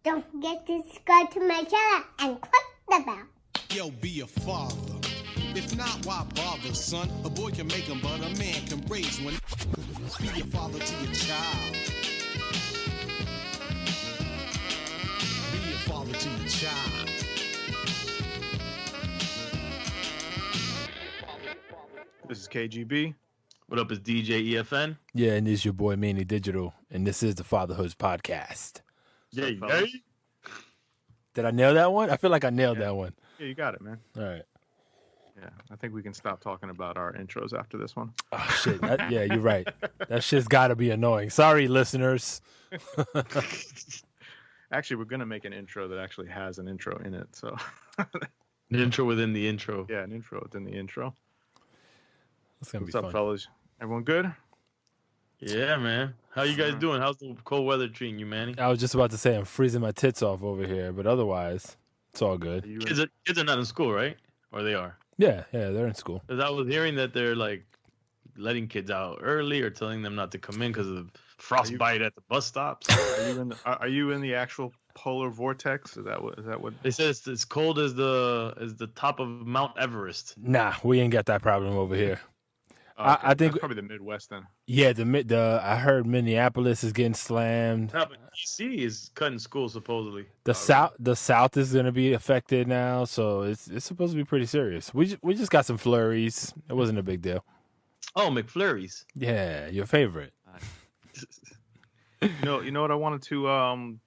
Don't forget to subscribe to my channel and click the bell. Yo, be a father. If not, why bother, son? A boy can make them, but a man can raise one. Be a father to your child. Be a father to your child. This is KGB. What up, is DJ EFN? Yeah, and this is your boy Manny Digital, and this is the Fatherhood podcast. Yeah, Did I nail that one? I feel like I nailed that one. Yeah, you got it, man. All right. Yeah, I think we can stop talking about our intros after this one. Oh, shit. Yeah, you're right. That shit's got to be annoying. Sorry, listeners. Actually, we're going to make an intro that actually has an intro in it. So, An intro within the intro. yeah, an intro within the intro. It's going to be What's up, fun. fellas? Everyone good? Yeah, man. How you guys doing? How's the cold weather treating you, Manny? I was just about to say I'm freezing my tits off over here, but otherwise, it's all good. Kids are not in school, right? Or they are? Yeah, they're in school. Because I was hearing that they're like letting kids out early or telling them not to come in because of frostbite at the bus stops. Are you in the actual polar vortex? Is that what? They said it's as cold as the top of Mount Everest. Nah, we ain't got that problem over here. Okay. I think that's probably the Midwest then. Yeah, I heard Minneapolis is getting slammed. How about DC is cutting school supposedly. The South is going to be affected now, so it's supposed to be pretty serious. We just got some flurries. It wasn't a big deal. Oh, McFlurries. Yeah, your favorite. You know what I wanted to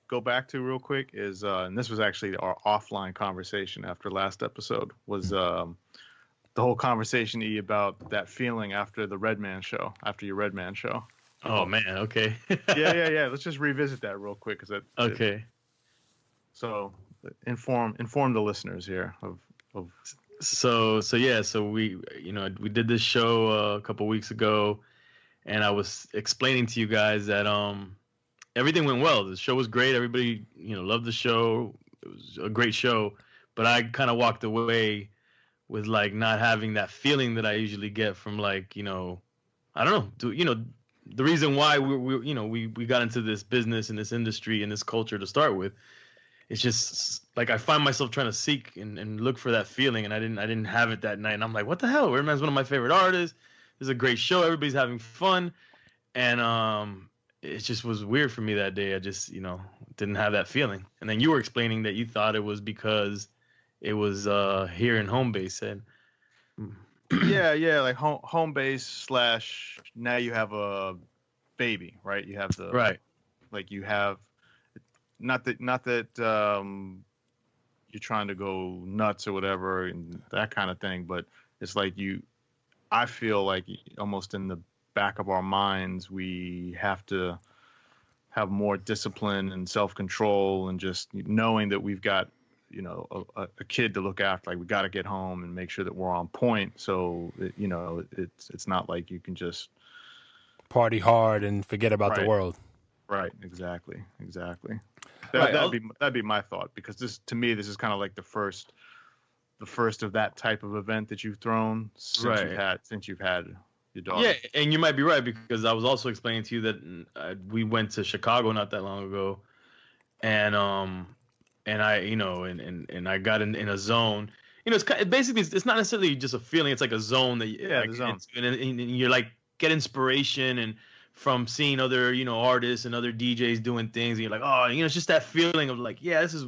go back to real quick is, and this was actually our offline conversation after last episode, was the whole conversation about that feeling after the Redman show, after your Redman show. Oh man, okay. yeah. Let's just revisit that real quick, Okay. So inform the listeners here of. So we we did this show a couple weeks ago, and I was explaining to you guys that everything went well. The show was great. Everybody loved the show. It was a great show, but I kind of walked away with like not having that feeling that I usually get from like I don't know, the reason why we got into this business and this industry and this culture to start with. It's just like I find myself trying to seek and look for that feeling, and I didn't have it that night. And I'm like, what the hell? Redman's one of my favorite artists. This is a great show. Everybody's having fun, and it just was weird for me that day. I just didn't have that feeling. And then you were explaining that you thought it was because it was here in home base, and yeah, like home base / now you have a baby, right? You have the right, like you have. Not that you're trying to go nuts or whatever and that kind of thing, but it's like I feel like almost in the back of our minds, we have to have more discipline and self-control and just knowing that we've got, a kid to look after. Like we got to get home and make sure that we're on point. So, it's not like you can just party hard and forget about the world. Right. Exactly. That'd be my thought, because this is kind of like the first of that type of event that you've thrown since you've had your daughter. Yeah, and you might be right, because I was also explaining to you that we went to Chicago not that long ago, and I and I got in a zone. It's basically it's not necessarily just a feeling. It's like a zone that the zone. And you're like get inspiration and from seeing other artists and other DJs doing things, and you're like, oh, it's just that feeling of like, yeah, this is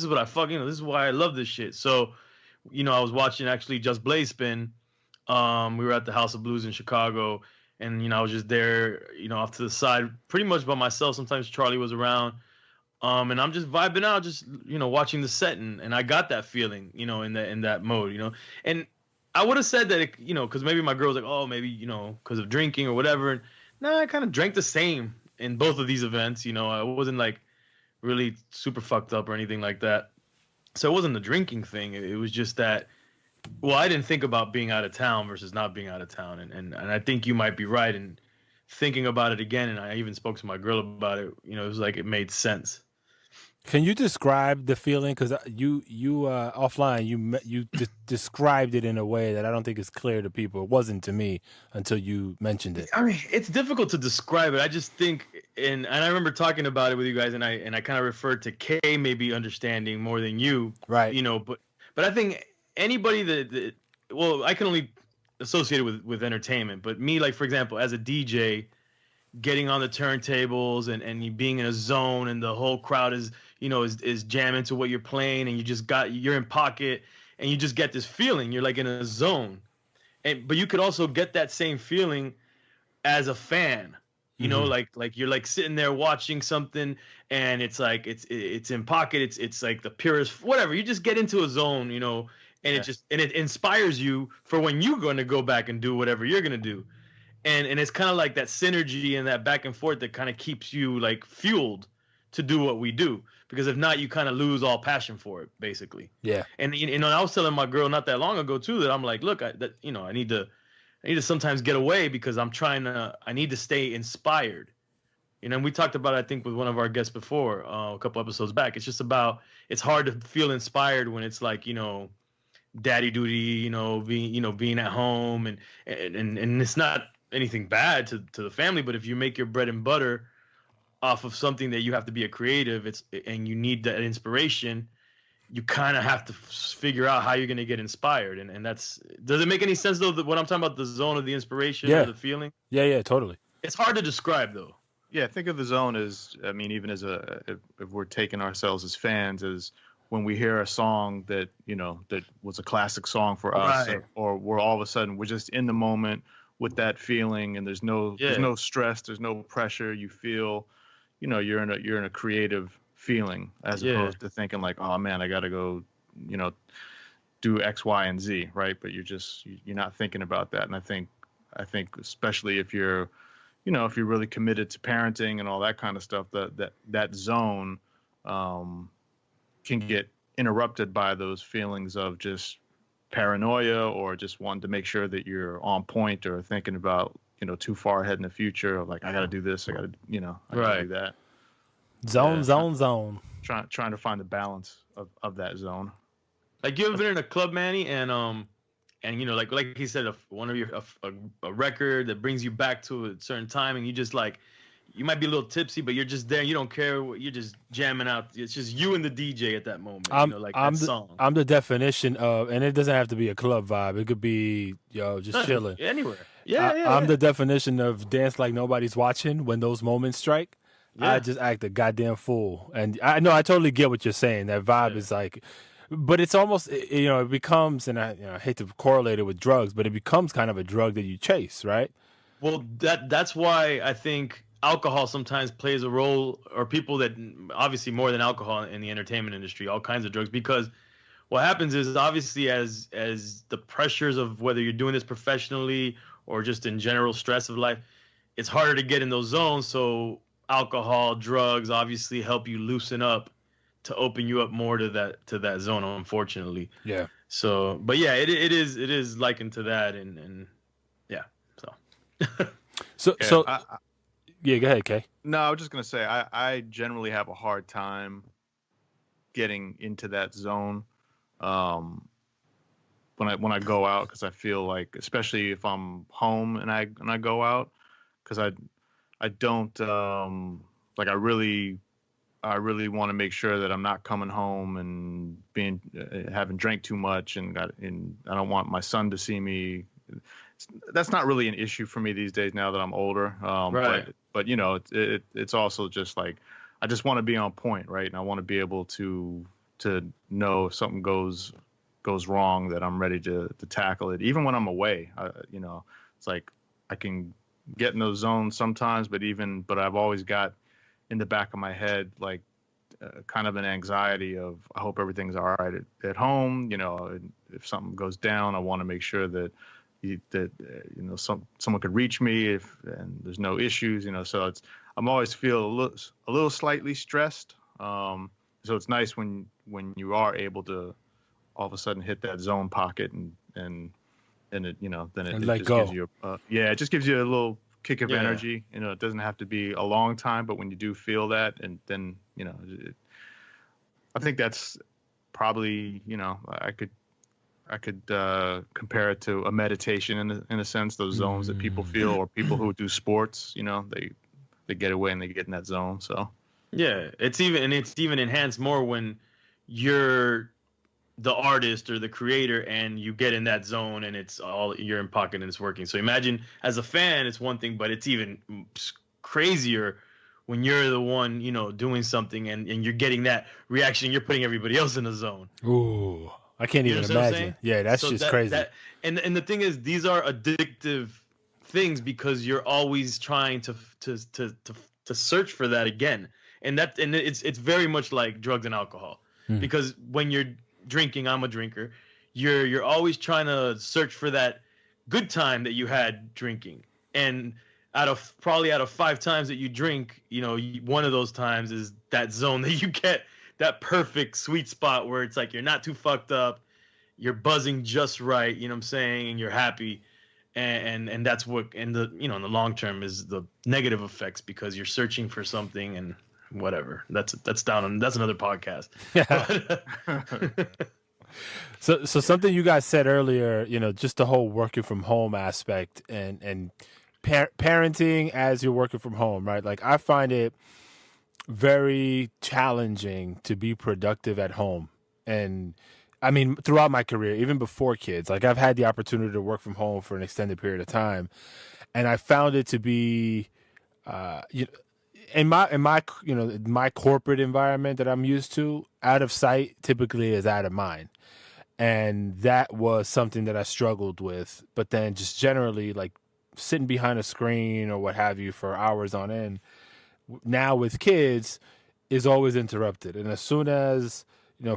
what I this is why I love this shit. So, I was watching actually Just Blaze spin. We were at the House of Blues in Chicago, and I was just there, off to the side, pretty much by myself. Sometimes Charlie was around, and I'm just vibing out, just watching the set, and I got that feeling, in that mode, and I would have said that, because maybe my girl was like, oh, maybe because of drinking or whatever. And, no, I kind of drank the same in both of these events. I wasn't like really super fucked up or anything like that. So it wasn't the drinking thing. It was just that, well, I didn't think about being out of town versus not being out of town. And I think you might be right in thinking about it again. And I even spoke to my girl about it. It was like it made sense. Can you describe the feeling? Because you offline described it in a way that I don't think is clear to people. It wasn't to me until you mentioned it. I mean, it's difficult to describe it. I just think, and I remember talking about it with you guys, and I kind of referred to K maybe understanding more than you, Right. you know. But I think anybody that well, I can only associate it with entertainment. But me, like for example, as a DJ, getting on the turntables and you being in a zone, and the whole crowd is is jamming to what you're playing, and you're in pocket, and you just get this feeling. You're like in a zone, but you could also get that same feeling as a fan, you know, like you're like sitting there watching something, and it's like it's in pocket, it's like the purest whatever. You just get into a zone, and it inspires you for when you're going to go back and do whatever you're going to do. And it's kind of like that synergy and that back and forth that kind of keeps you like fueled to do what we do, because if not, you kind of lose all passion for it, basically. Yeah. And I was telling my girl not that long ago too that I'm like, look, I need to sometimes get away, because I need to stay inspired. And we talked about it, I think, with one of our guests before, a couple episodes back. It's just about, it's hard to feel inspired when it's like, daddy duty, being at home, and it's not anything bad to the family, but if you make your bread and butter off of something that you have to be a creative, and you need that inspiration, you kind of have to figure out how you're going to get inspired. And that's, does it make any sense though, what I'm talking about, the zone of the inspiration or the feeling? Yeah, totally. It's hard to describe though. Yeah, think of the zone as, I mean, even as if we're taking ourselves as fans, as when we hear a song that, that was a classic song for us, or we're all of a sudden, we're just in the moment with that feeling, and there's no stress, there's no pressure. You feel, you're in a creative feeling, as opposed to thinking like, oh man, I got to go, do X, Y, and Z, right? But you're not thinking about that. And I think especially if you're, if you're really committed to parenting and all that kind of stuff, that zone can get interrupted by those feelings of just paranoia, or just wanting to make sure that you're on point, or thinking about, too far ahead in the future of like, I got to do this, I got to, I got to do that. Zone. Trying to find the balance of that zone. Like, you ever been in a club, Manny, and like he said, one of your a record that brings you back to a certain time, and you just like, you might be a little tipsy, but you're just there. You don't care. You're just jamming out. It's just you and the DJ at that moment. Song. I'm the definition of, and it doesn't have to be a club vibe. It could be, just chilling anywhere. I'm the definition of dance like nobody's watching when those moments strike. Yeah. I just act a goddamn fool. And I know I totally get what you're saying. That vibe is like, but it's almost, it becomes, and I hate to correlate it with drugs, but it becomes kind of a drug that you chase, right? Well, that's why I think alcohol sometimes plays a role, or people that, obviously more than alcohol in the entertainment industry, all kinds of drugs, because what happens is obviously as the pressures of whether you're doing this professionally or just in general stress of life, it's harder to get in those zones. So alcohol, drugs obviously help you loosen up to open you up more to that zone, unfortunately. Yeah. So, but yeah, it is likened to that, and yeah. So yeah, go ahead, Kay. No, I was just gonna say I generally have a hard time getting into that zone when I go out, because I feel like, especially if I'm home and I go out, because I don't like, I really want to make sure that I'm not coming home and having drank too much, and I don't want my son to see me. That's not really an issue for me these days now that I'm older. Right. But it's also just like, I just want to be on point, right? And I want to be able to know if something goes wrong, that I'm ready to tackle it, even when I'm away. It's like I can get in those zones sometimes, but I've always got in the back of my head like kind of an anxiety of, I hope everything's all right at home. If something goes down, I want to make sure that someone could reach me and there's no issues. So I'm always feel a little slightly stressed. So it's nice when you are able to all of a sudden hit that zone pocket and it then it let just go. gives you it just gives you a little kick of energy. It doesn't have to be a long time, but when you do feel that, and then I think that's probably, I could compare it to a meditation in a sense, those zones that people feel, or people who do sports, they get away and they get in that zone. So Yeah, it's even enhanced more when you're the artist or the creator and you get in that zone and it's all you're in pocket and it's working. So imagine as a fan, it's one thing, but it's even crazier when you're the one, doing something and you're getting that reaction. You're putting everybody else in a zone. Ooh, I can't even imagine. Yeah, that's so just crazy. And the thing is, these are addictive things because you're always trying to search for that again. And it's very much like drugs and alcohol, because when you're drinking, I'm a drinker, you're always trying to search for that good time that you had drinking. And out of 5 times that you drink, one of those times is that zone that you get, that perfect sweet spot where it's like you're not too fucked up, you're buzzing just right, you know what I'm saying, and you're happy. And that's what in the in the long term is the negative effects, because you're searching for something and whatever. That's another podcast. So something you guys said earlier, just the whole working from home aspect and parenting as you're working from home, right? Like, I find it very challenging to be productive at home. And I mean, throughout my career, even before kids, like, I've had the opportunity to work from home for an extended period of time, and I found it to be, in my corporate environment that I'm used to, out of sight typically is out of mind. And that was something that I struggled with. But then just generally, like, sitting behind a screen or what have you for hours on end, now with kids, is always interrupted. And as soon as,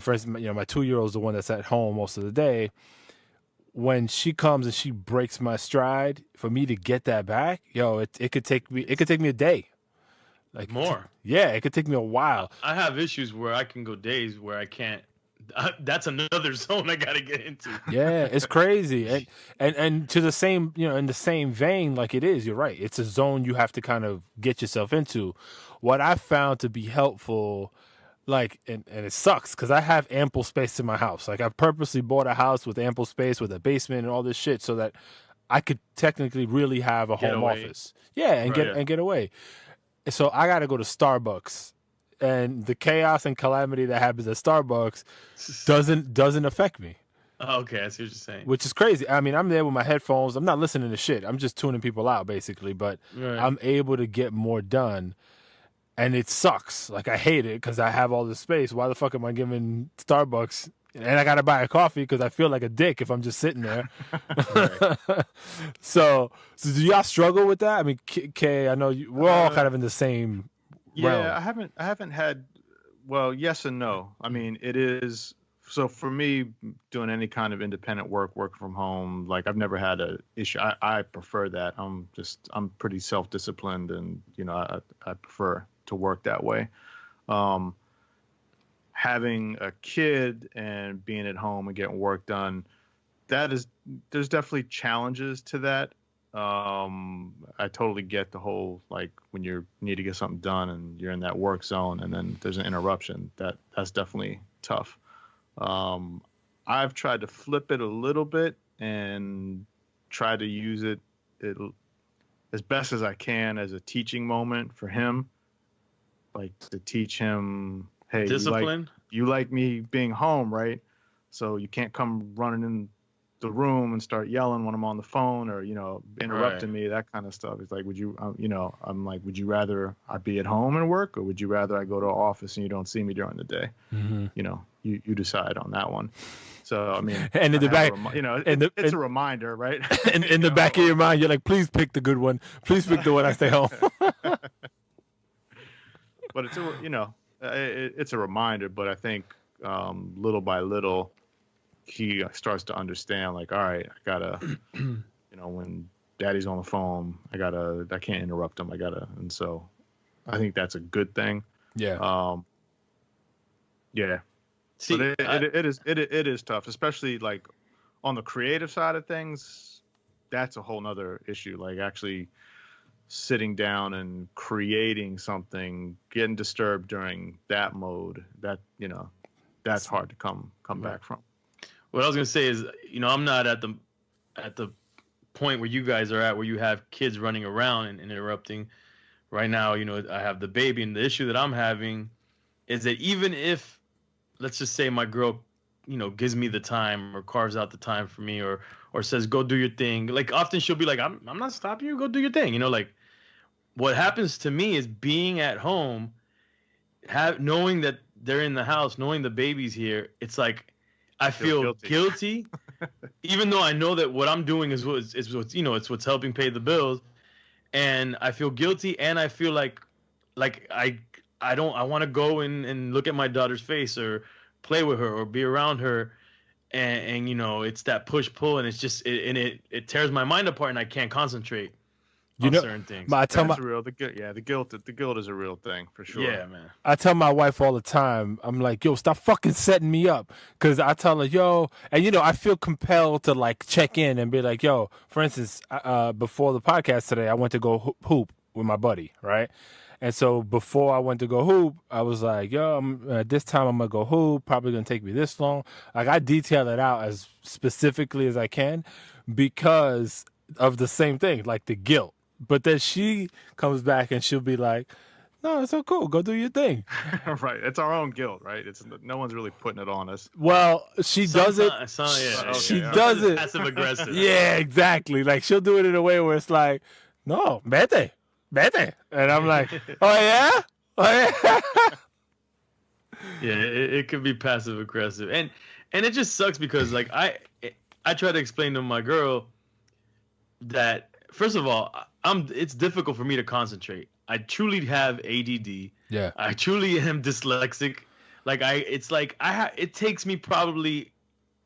for instance, my 2-year-old is the one that's at home most of the day. When she comes and she breaks my stride, for me to get that back, it could take me a day. Like, more. It could take me a while. I have issues where I can go days where I can't. That's another zone I got to get into. Yeah, it's crazy. And to the same, in the same vein, like, it is, you're right. It's a zone you have to kind of get yourself into. What I found to be helpful, like, and it sucks because I have ample space in my house. Like, I purposely bought a house with ample space with a basement and all this shit so that I could technically really have a home office. Yeah, and get away. So I got to go to Starbucks, and the chaos and calamity that happens at Starbucks doesn't affect me. Oh, okay, I see what you're saying. Which is crazy. I mean, I'm there with my headphones. I'm not listening to shit. I'm just tuning people out, basically. But I'm able to get more done, and it sucks. Like, I hate it because I have all this space. Why the fuck am I giving Starbucks? And I got to buy a coffee because I feel like a dick if I'm just sitting there. So do y'all struggle with that? I mean, Kay, I know we're all kind of in the same realm. I haven't had, well, yes and no. I mean, it is, so for me, doing any kind of independent work from home, like, I've never had a issue. I prefer that. I'm pretty self-disciplined, and, I prefer to work that way. Having a kid and being at home and getting work done, there's definitely challenges to that. I totally get the whole, like, when you need to get something done and you're in that work zone and then there's an interruption, that's definitely tough. I've tried to flip it a little bit and try to use it as best as I can as a teaching moment for him, like, to teach him, hey, discipline. You like me being home, right? So you can't come running in the room and start yelling when I'm on the phone, or, interrupting me, that kind of stuff. It's like, would you, I'm like, would you rather I be at home and work, or would you rather I go to an office and you don't see me during the day? Mm-hmm. You decide on that one. So, I mean, and in the back, it's a reminder, right? And in the back of your mind, you're like, please pick the good one. Please pick the one I stay home. But it's a reminder. But I think little by little, he starts to understand, like, all right, I gotta, when daddy's on the phone, I can't interrupt him. And so I think that's a good thing. Yeah. Yeah. See, but it is tough, especially, like, on the creative side of things. That's a whole nother issue. Like, actually sitting down and creating something, getting disturbed during that mode, that, that's hard to come back from. What I was gonna say is, I'm not at the point where you guys are at, where you have kids running around and interrupting. Right now, I have the baby, and the issue that I'm having is that even if, let's just say, my girl, gives me the time or carves out the time for me, or says go do your thing. Like, often she'll be like, I'm not stopping you. Go do your thing. Like, what happens to me is being at home, knowing that they're in the house, knowing the baby's here. It's like I feel guilty, even though I know that what I'm doing is what's it's what's helping pay the bills, and I feel guilty, and I feel like I want to go and look at my daughter's face or play with her or be around her, and it's that push pull, and it's just it tears my mind apart, and I can't concentrate on certain things. The guilt is a real thing for sure. Yeah, man. I tell my wife all the time, I'm like, yo, stop fucking setting me up. Because I tell her, yo, and I feel compelled to like check in and be like, yo, for instance, before the podcast today, I went to go hoop with my buddy, right? And so before I went to go hoop, I was like, yo, this time I'm going to go hoop, probably going to take me this long. Like, I detail it out as specifically as I can because of the same thing, like the guilt. But then she comes back and she'll be like, no, it's so cool. Go do your thing. Right. It's our own guilt, right? No one's really putting it on us. Well, she does it. She does it. Passive aggressive. Yeah, exactly. Like, she'll do it in a way where it's like, no, vete. And I'm like, oh, yeah? Oh, yeah? Yeah, it could be passive aggressive. And it just sucks because, like, I try to explain to my girl that, first of all, it's difficult for me to concentrate. I truly have ADD. Yeah. I truly am dyslexic. Like, it takes me probably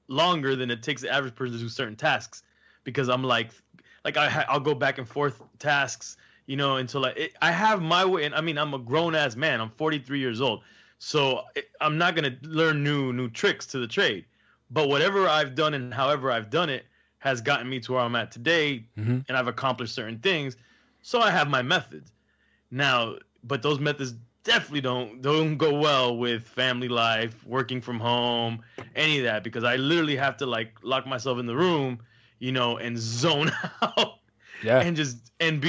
longer than it takes the average person to do certain tasks, because I'm like I'll go back and forth tasks, until I have my way. And I mean, I'm a grown ass man. I'm 43 years old. So I'm not going to learn new tricks to the trade. But whatever I've done and however I've done it has gotten me to where I'm at today, and I've accomplished certain things. So I have my methods. Now, but those methods definitely don't go well with family life, working from home, any of that, because I literally have to like lock myself in the room, and zone out. Yeah. And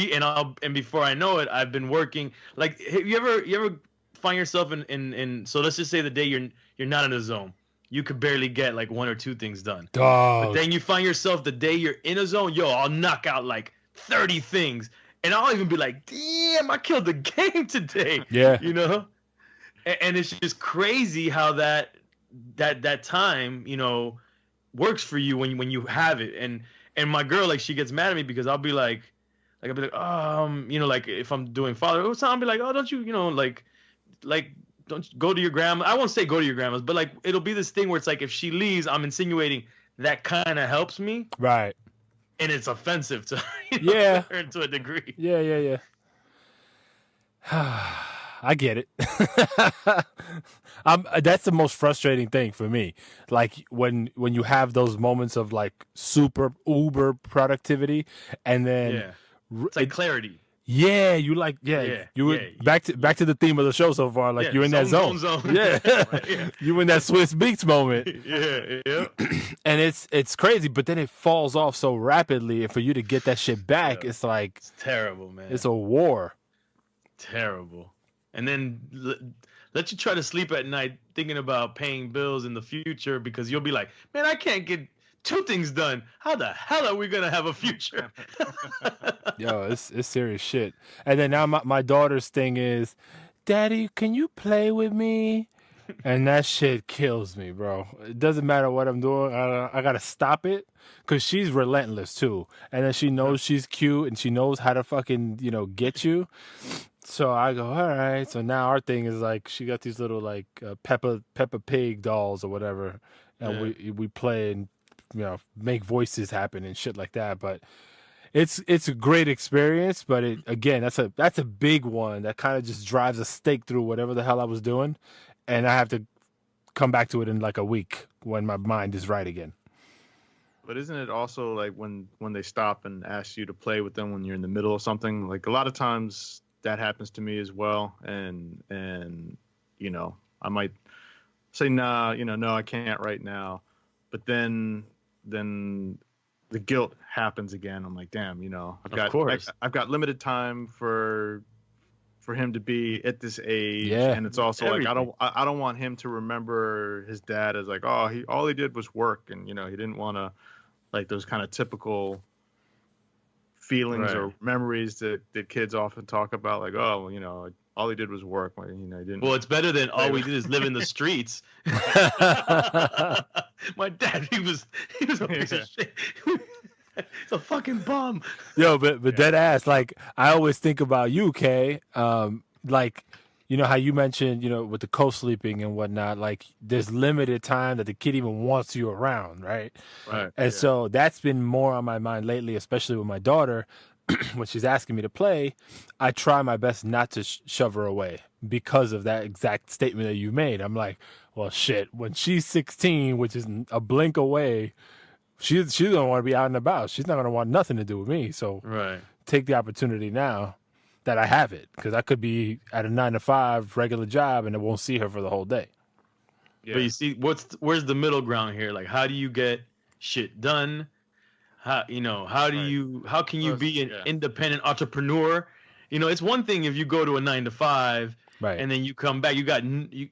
before I know it, I've been working. Like, have you ever find yourself in so let's just say the day you're not in a zone. You could barely get like one or two things done. Dog. But then you find yourself the day you're in a zone, I'll knock out like 30 things. And I'll even be like, damn, I killed the game today. Yeah. And it's just crazy how that time, works for you when you have it. And my girl, like, she gets mad at me because I'll be like, like if I'm doing fatherhood, I'll be like, oh, don't you, like don't you go to your grandma. I won't say go to your grandma's, but like it'll be this thing where it's like if she leaves, I'm insinuating that kind of helps me. Right. And it's offensive to her to a degree. Yeah. I get it. That's the most frustrating thing for me. Like when you have those moments of like super uber productivity, and then it's like clarity. Yeah, you like back to the theme of the show so far. Like you're in that zone. Yeah, right, yeah. You in that Swiss Beats moment. Yeah. And it's crazy, but then it falls off so rapidly, and for you to get that shit back, it's like it's terrible, man. It's a war. Terrible. And then let you try to sleep at night thinking about paying bills in the future because you'll be like, man, I can't get 2 things done. How the hell are we gonna have a future? Yo, it's serious shit. And then now my daughter's thing is, Daddy, can you play with me? And that shit kills me, bro. It doesn't matter what I'm doing. I gotta stop it because she's relentless too. And then she knows she's cute and she knows how to fucking get you. So I go, all right. So now our thing is like she got these little like Peppa Pig dolls or whatever, and we play and make voices happen and shit like that. But it's a great experience. But that's a big one that kind of just drives a stake through whatever the hell I was doing, and I have to come back to it in like a week when my mind is right again. But isn't it also like when they stop and ask you to play with them when you're in the middle of something? Like a lot of times that happens to me as well, and I might say, nah, no, I can't right now. But then the guilt happens again. I'm like, damn, I've got limited time for him to be at this age, and it's also Everything. like I don't want him to remember his dad as like, oh, all he did was work, and he didn't want to, like, those kind of typical feelings or memories that kids often talk about, like, oh, all he did was work. He didn't. Well, it's better than all we did is live in the streets. My dad, he was a piece of shit. It's a fucking bum. Yo, but dead ass. Like, I always think about you, Kay. Like, how you mentioned, with the co-sleeping and whatnot. Like, there's limited time that the kid even wants you around, right? Right. And so that's been more on my mind lately, especially with my daughter. When she's asking me to play, I try my best not to shove her away because of that exact statement that you made. I'm like, well, shit, when she's 16, which is a blink away, she's going to want to be out and about. She's not going to want nothing to do with me. So take the opportunity now that I have it, because I could be at a 9-to-5 regular job and I won't see her for the whole day. Yeah. But you see, where's the middle ground here? Like, how do you get shit done? How can you be an independent entrepreneur? It's one thing if you go to a 9-to-5 and then you come back, you got nothing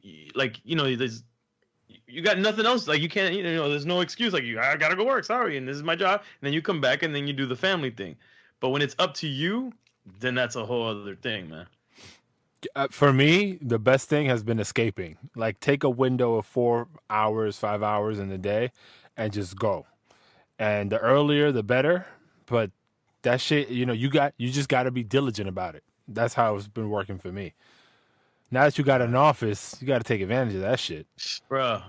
else. Like, you can't, there's no excuse. Like, I gotta go work. Sorry, and this is my job. And then you come back and then you do the family thing. But when it's up to you, then that's a whole other thing, man. For me, the best thing has been escaping. Like, take a window of 4 hours, 5 hours in the day, and just go. And the earlier, the better. But that shit, you just got to be diligent about it. That's how it's been working for me. Now that you got an office, you got to take advantage of that shit. Bro.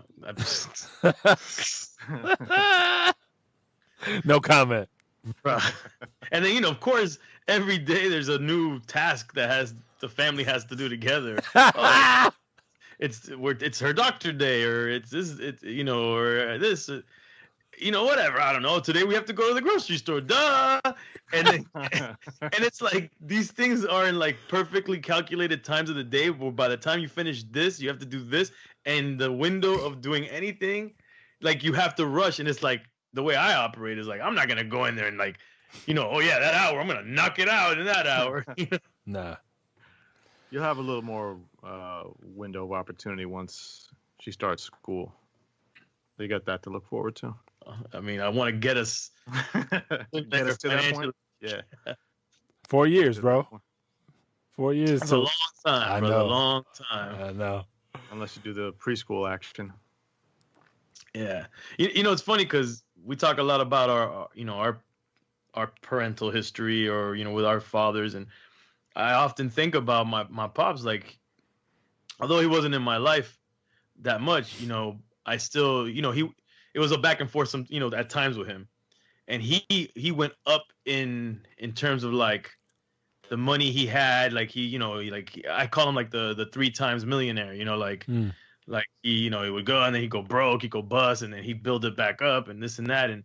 No comment. Bro. And then, of course, every day there's a new task that the family has to do together. It's her doctor day, or it's this, or this. Whatever. I don't know. Today we have to go to the grocery store. Duh. And then, and it's like these things are in like perfectly calculated times of the day. Where by the time you finish this, you have to do this, and the window of doing anything, like, you have to rush. And it's like the way I operate is like, I'm not gonna go in there and like, that hour I'm gonna knock it out in that hour. Nah. You'll have a little more window of opportunity once she starts school. You got that to look forward to. I mean, I want to get us to that point. Yeah. 4 years, bro. 4 years. That's a long time. I know. know. A long time. I know. Unless you do the preschool action. Yeah. It's funny because we talk a lot about our parental history, or with our fathers, and I often think about my pops. Like, although he wasn't in my life that much, I still, it was a back and forth at times with him. And he went up in terms of like the money he had. Like, like I call him like the 3 times millionaire, like he would go and then he'd go broke, he'd go bust, and then he'd build it back up and this and that. And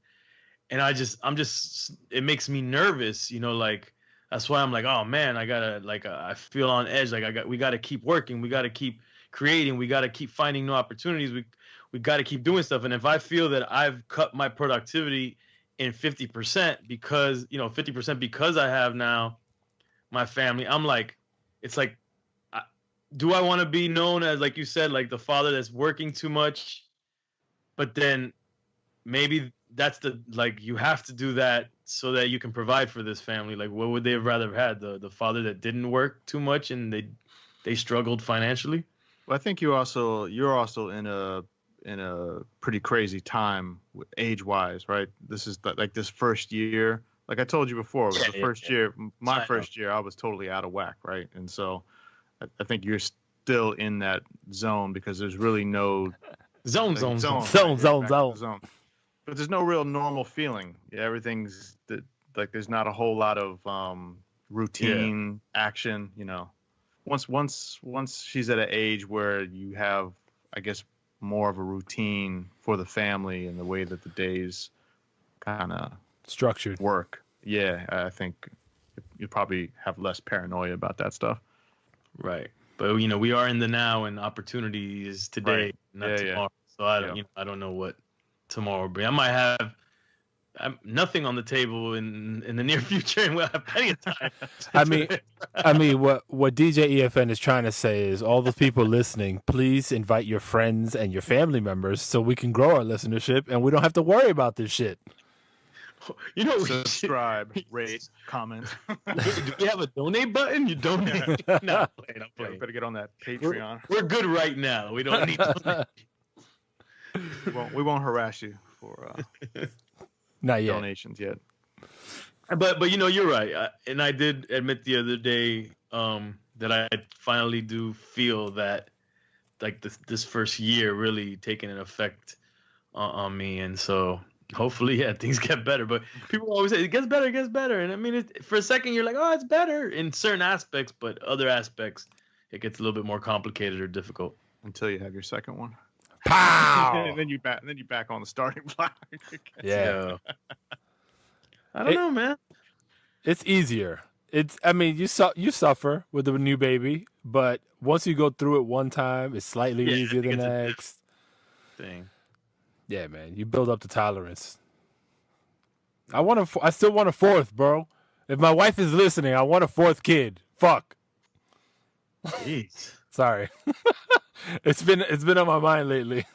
it makes me nervous, like, that's why I'm like, oh man, I gotta, like, I feel on edge. Like, we gotta keep working. We gotta keep creating. We gotta keep finding new opportunities. We got to keep doing stuff. And if I feel that I've cut my productivity in 50% because, 50% because I have now my family, I'm like, it's like, do I want to be known as, like you said, like the father that's working too much? But then maybe that's you have to do that so that you can provide for this family. Like, what would they have rather had? The father that didn't work too much and they struggled financially? Well, I think you're also in a pretty crazy time age-wise, right? This is like this first year. Like I told you before, it was the first year. My first year, I was totally out of whack, right? And so I think you're still in that zone because there's really no zone. But there's no real normal feeling. Yeah, everything's like there's not a whole lot of routine action. Once she's at an age where you have, I guess, more of a routine for the family and the way that the days kind of structured work. Yeah, I think you probably have less paranoia about that stuff. Right. but we are in the now, and opportunity is today, Right. not Yeah, tomorrow. So I don't, Yeah. I don't know what tomorrow will bring. I might have nothing on the table in the near future, and we'll have plenty of time. I mean, what DJ EFN is trying to say is, all those people listening, please invite your friends and your family members so we can grow our listenership and we don't have to worry about this shit. Subscribe, rate, comment. Do we have a donate button? You donate? No, I'm playing. Yeah, we better get on that Patreon. We're good right now. We don't need to. We won't harass you for Not yet. donations yet. But you're right. And I did admit the other day that I finally do feel that like this first year really taking an effect on me, and so hopefully things get better. But people always say it gets better, and I mean for a second you're like, oh, it's better in certain aspects, but other aspects it gets a little bit more complicated or difficult Until you have your second one. Pow! and then you back on the starting block. Yeah. I don't know, man. It's easier. I mean, you suffer with the new baby, but once you go through it one time, it's slightly easier the next thing. Yeah, man, you build up the tolerance. I still want a fourth, bro. If my wife is listening, I want a fourth kid. Fuck. Jeez. Sorry. It's been on my mind lately.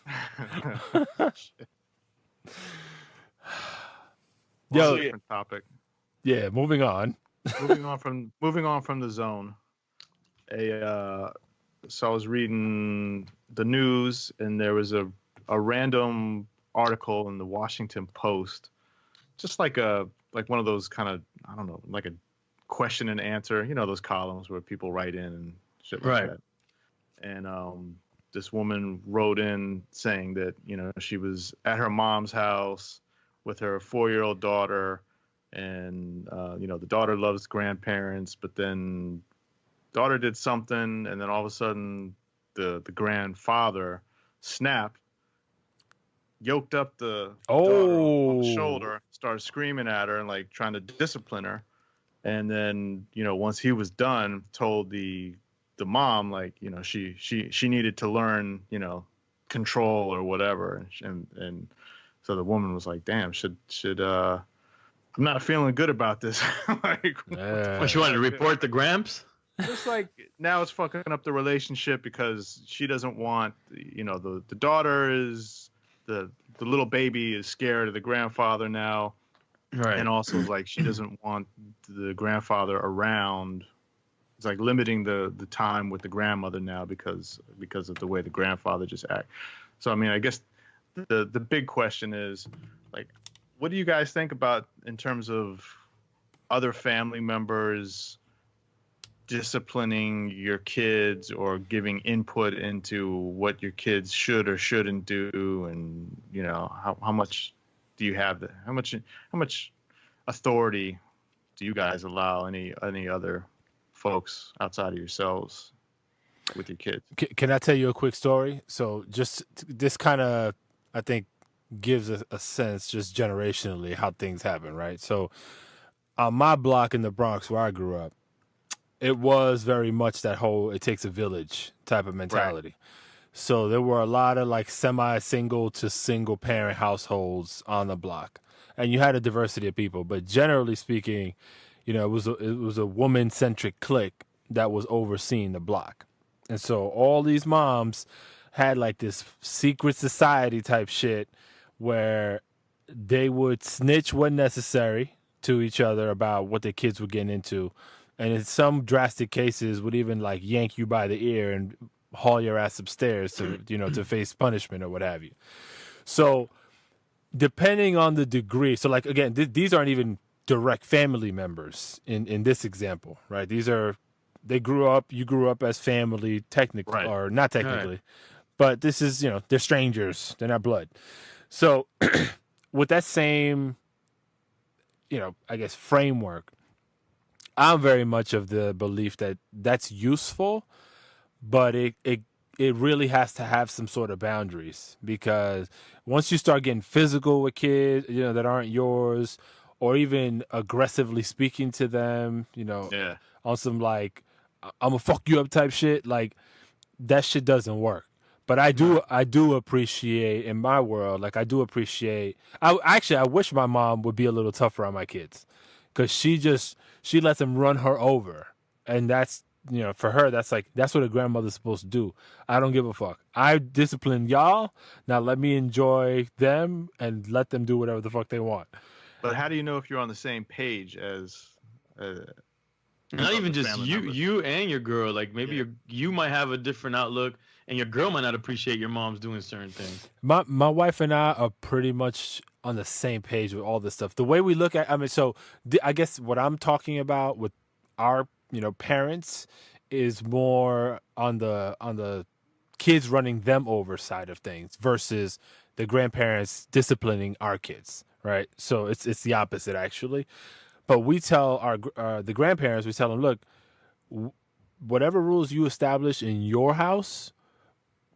Yo, different topic. Yeah, moving on. moving on from the zone. So I was reading the news, and there was a random article in the Washington Post, just like one of those kind of, I don't know, like a question and answer, those columns where people write in and shit like that. And this woman wrote in saying that she was at her mom's house with her 4-year-old daughter, and the daughter loves grandparents, but then daughter did something, and then all of a sudden the grandfather snapped, yoked up the daughter on the shoulder, started screaming at her and like trying to discipline her, and then once he was done, told the mom like she needed to learn control or whatever, and so the woman was like, damn, should I'm not feeling good about this. Like, she wanted to report the Gramps? Just like now it's fucking up the relationship because she doesn't want, the daughter is, the little baby is scared of the grandfather now. Right. And also like she doesn't want the grandfather around. It's like limiting the time with the grandmother now because of the way the grandfather just act. So, I mean, I guess the big question is like, what do you guys think about in terms of other family members disciplining your kids or giving input into what your kids should or shouldn't do, and how much do you have how much authority do you guys allow any other folks outside of yourselves with your kids? Can I tell you a quick story? So just this kind of, I think, gives a sense just generationally how things happen, right? So on my block in the Bronx where I grew up, it was very much that whole it takes a village type of mentality. Right. So there were a lot of like semi-single to single parent households on the block, and you had a diversity of people, but generally speaking, it was a woman-centric clique that was overseeing the block. And so all these moms had like this secret society type shit where they would snitch when necessary to each other about what their kids were getting into. And in some drastic cases would even like yank you by the ear and haul your ass upstairs to, to face punishment or what have you. So depending on the degree, so like, again, these aren't even direct family members in this example, right? You grew up as family, technically, right, or not technically, right, but this is, they're strangers. They're not blood. So with that same, I guess framework, I'm very much of the belief that that's useful, but it really has to have some sort of boundaries, because once you start getting physical with kids, that aren't yours, or even aggressively speaking to them, on some like, I'm gonna fuck you up type shit. Like that shit doesn't work. But I do appreciate in my world, like I do appreciate. I wish my mom would be a little tougher on my kids, because she lets them run her over, and that's for her that's what a grandmother's supposed to do. I don't give a fuck. I discipline y'all. Now let me enjoy them and let them do whatever the fuck they want. But how do you know if you're on the same page as? Not even just members? you and your girl. Like maybe you might have a different outlook, and your girl might not appreciate your mom's doing certain things. My wife and I are pretty much on the same page with all this stuff. The way we look at, I guess what I'm talking about with our parents is more on the kids running them over side of things versus the grandparents disciplining our kids, right? So it's the opposite actually. But we tell the grandparents, we tell them, look, whatever rules you establish in your house,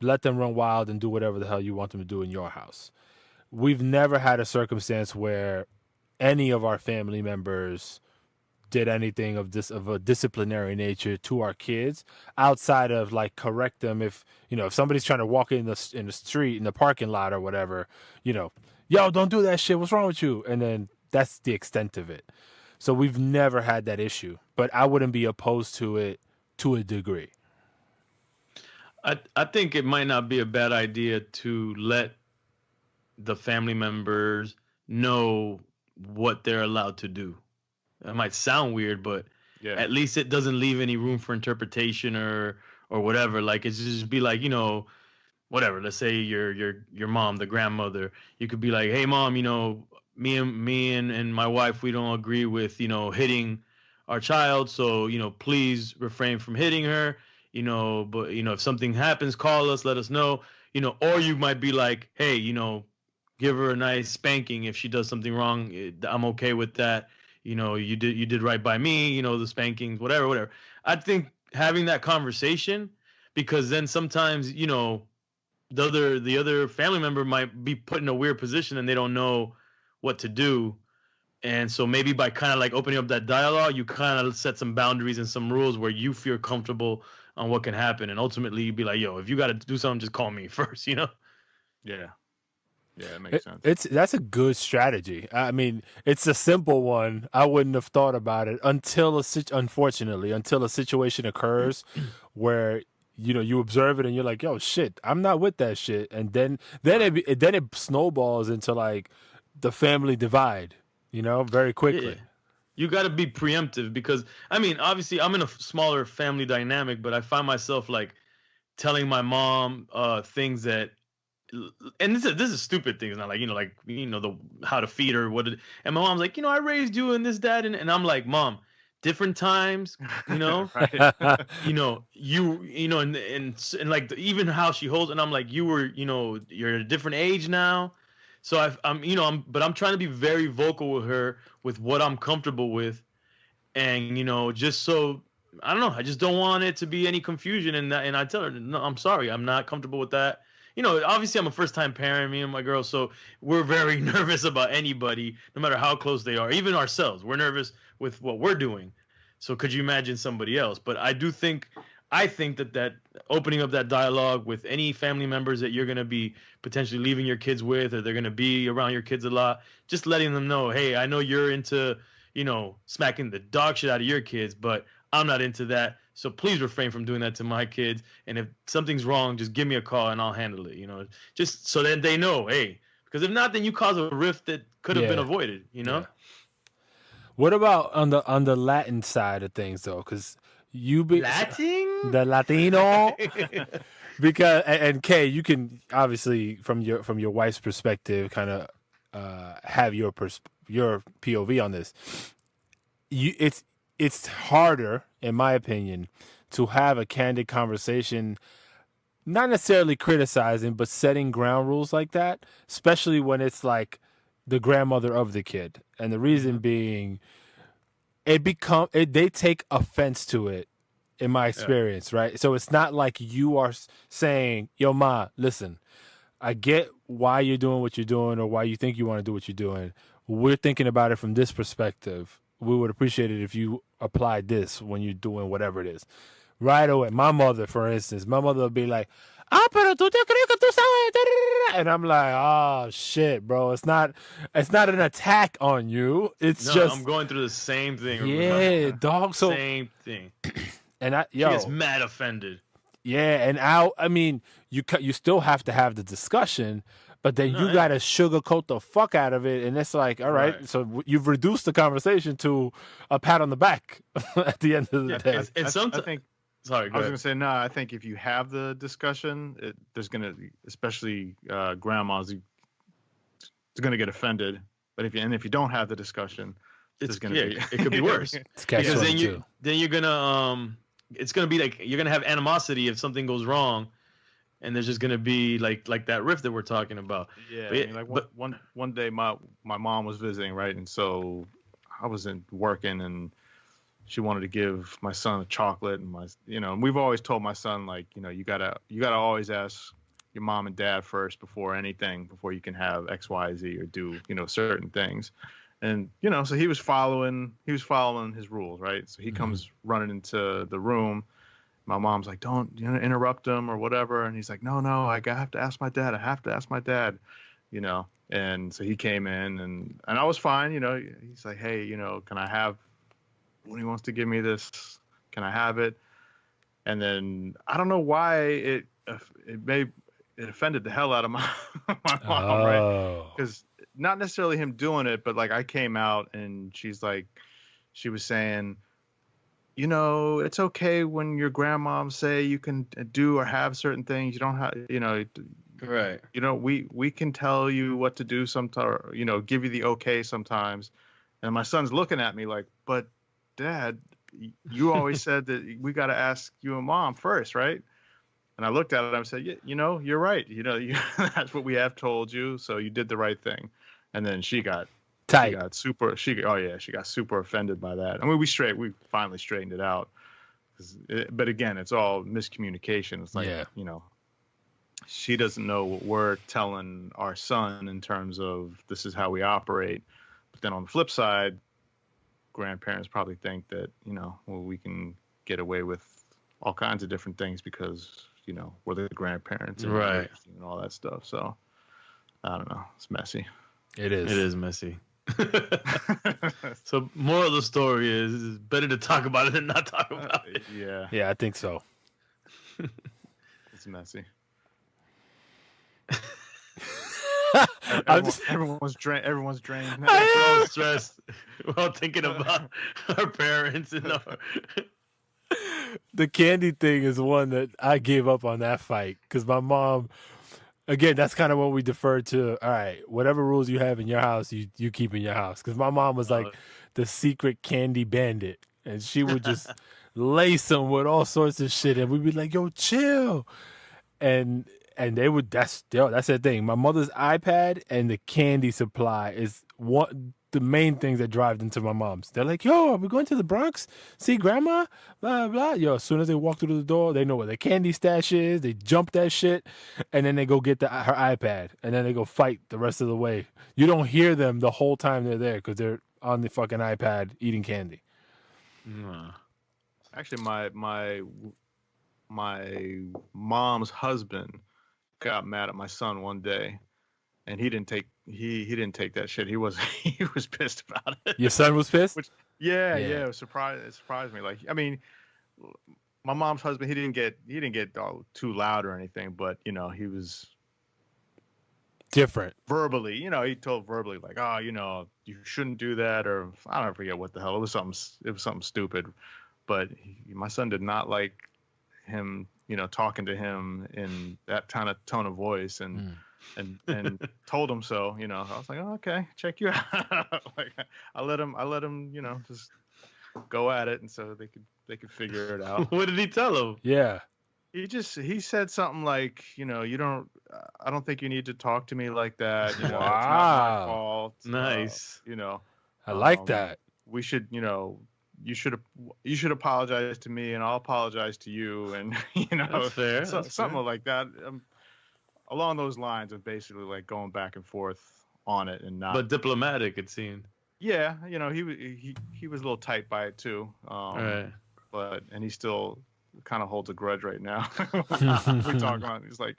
let them run wild and do whatever the hell you want them to do in your house. We've never had a circumstance where any of our family members did anything of a disciplinary nature to our kids, outside of like correct them if somebody's trying to walk in the street in the parking lot or whatever, yo, don't do that shit. What's wrong with you? And then that's the extent of it. So we've never had that issue, but I wouldn't be opposed to it to a degree. I think it might not be a bad idea to let the family members know what they're allowed to do. It might sound weird, but at least it doesn't leave any room for interpretation or whatever. Like it's just be like, whatever. Let's say your mom, the grandmother, you could be like, hey mom, me and my wife, we don't agree with, hitting our child. So, please refrain from hitting her, but, if something happens, call us, let us know, or you might be like, hey, give her a nice spanking. If she does something wrong, I'm okay with that. You did right by me, the spankings, whatever. I think having that conversation, because then sometimes, the other family member might be put in a weird position and they don't know what to do. And so maybe by kind of like opening up that dialogue, you kind of set some boundaries and some rules where you feel comfortable on what can happen. And ultimately you'd be like, yo, if you got to do something, just call me first, Yeah. Yeah, it makes sense. That's a good strategy. I mean, it's a simple one. I wouldn't have thought about it until a situation occurs where you observe it and you're like, yo, shit, I'm not with that shit, and then it snowballs into like the family divide, very quickly. Yeah. You got to be preemptive because obviously I'm in a smaller family dynamic, but I find myself like telling my mom things that. And this is stupid things, not like the how to feed her, and my mom's like, I raised you and this, that, and I'm like, mom, different times, Right. and like even how she holds, and I'm like, you're at a different age now, so I'm trying to be very vocal with her with what I'm comfortable with, and just so I don't know, I just don't want it to be any confusion, and I tell her, no, I'm sorry, I'm not comfortable with that. Obviously I'm a first-time parent, me and my girl, so we're very nervous about anybody, no matter how close they are, even ourselves. We're nervous with what we're doing. So could you imagine somebody else? But I think that opening up that dialogue with any family members that you're going to be potentially leaving your kids with, or they're going to be around your kids a lot, just letting them know, hey, I know you're into, smacking the dog shit out of your kids, but I'm not into that. So please refrain from doing that to my kids. And if something's wrong, just give me a call and I'll handle it, just so that they know, hey, because if not, then you cause a rift that could have been avoided, Yeah. What about on the Latin side of things though? Because the Latino, because and Kay, you can obviously from your wife's perspective, kind of have your POV on this. It's harder, in my opinion, to have a candid conversation, not necessarily criticizing, but setting ground rules like that, especially when it's like the grandmother of the kid. And the reason being, they take offense to it, in my experience, right? So it's not like you are saying, yo, ma, listen, I get why you're doing what you're doing or why you think you want to do what you're doing. We're thinking about it from this perspective. We would appreciate it if you applied this when you're doing whatever it is. Right away. My mother, for instance, my mother would be like, "Ah, pero tú te crees que tú sabes?" And I'm like, "Oh shit, bro! It's not an attack on you. It's No, just I'm going through the same thing. yeah, dog. So Same thing. and She gets mad offended. yeah, and I mean, you still have to have the discussion, but then No, you gotta sugarcoat the fuck out of it, and it's like, all right, Right. so you've reduced the conversation to a pat on the back at the end of the day. And I sometimes, think sorry, I go was ahead. gonna say no. I think if you have the discussion, there's gonna, especially grandmas, it's gonna get offended. But if you don't have the discussion, there's gonna be it could be worse. It's catch Because then 22. you're gonna it's gonna be like you're gonna have animosity if something goes wrong, and there's just gonna be like that rift that we're talking about. Yeah, But I mean, like one day my mom was visiting, right, and so I was working, and she wanted to give my son a chocolate, and and we've always told my son, like, you gotta always ask your mom and dad first before anything, before you can have X, Y, Z or do certain things, and so he was following his rules, right? So he comes running into the room. My mom's like, don't interrupt him or whatever, and he's like, no, I have to ask my dad. I have to ask my dad, And so he came in, and I was fine, He's like, hey, can I have, when he wants to give me this, can I have it? And then I don't know why it offended the hell out of my mom, right? Oh, Because not necessarily him doing it, but like I came out and she was saying, it's okay when your grandmoms say you can do or have certain things. You don't have, right. we can tell you what to do sometimes, give you the okay sometimes. And my son's looking at me like, but Dad, you always said that we got to ask you and Mom first, right? And I looked at it and I said, yeah, you're right. That's what we have told you. So you did the right thing. And then she got tight. She got super offended by that. I mean, we finally straightened it out. But again, it's all miscommunication. It's like, she doesn't know what we're telling our son in terms of this is how we operate. But then on the flip side, grandparents probably think that, we can get away with all kinds of different things because, we're the grandparents and Right. and all that stuff. So I don't know. It's messy. It is. It is messy. So moral of the story is it's better to talk about it than not talk about it. Yeah, Yeah, I think so. it's messy. I'm just- Everyone's drained. We're all stressed. We're all thinking about our parents and the candy thing is one that I gave up on that fight because my mom, again, that's kind of what we deferred to. All right, whatever rules you have in your house, you keep in your house. Because my mom was like the secret candy bandit, and she would just lace them with all sorts of shit, and we'd be like, "Yo, chill," and they would. That's the thing. My mother's iPad and the candy supply is the main things that drive them to my mom's. They're like, yo, are we going to the Bronx? See grandma? Blah, blah. Yo, as soon as they walk through the door, they know where their candy stash is. They jump that shit, and then they go get her iPad, and then they go fight the rest of the way. You don't hear them the whole time they're there because they're on the fucking iPad eating candy. Actually, my mom's husband got mad at my son one day, and he didn't take that shit. He was pissed about it. Your son was pissed? Yeah, it was it surprised me. Like, I mean, my mom's husband, he didn't get too loud or anything, but he was different verbally. He told verbally like, oh, you shouldn't do that, or I don't forget what the hell. It was something stupid, but my son did not like him, talking to him in that kind of tone of voice, and told him so. I was like, oh, okay, check you out. Like, I let him, just go at it, and so they could figure it out. What did he tell him? Yeah. He said something like, I don't think you need to talk to me like that. It's not Wow. my fault. Nice. I like that. We should, you should apologize to me, and I'll apologize to you, and That's fair. That's something fair. like that, along those lines of basically like going back and forth on it and not. But diplomatic, it seemed. Yeah, he was a little tight by it too. Right. But he still kind of holds a grudge right now. We talk about. He's like,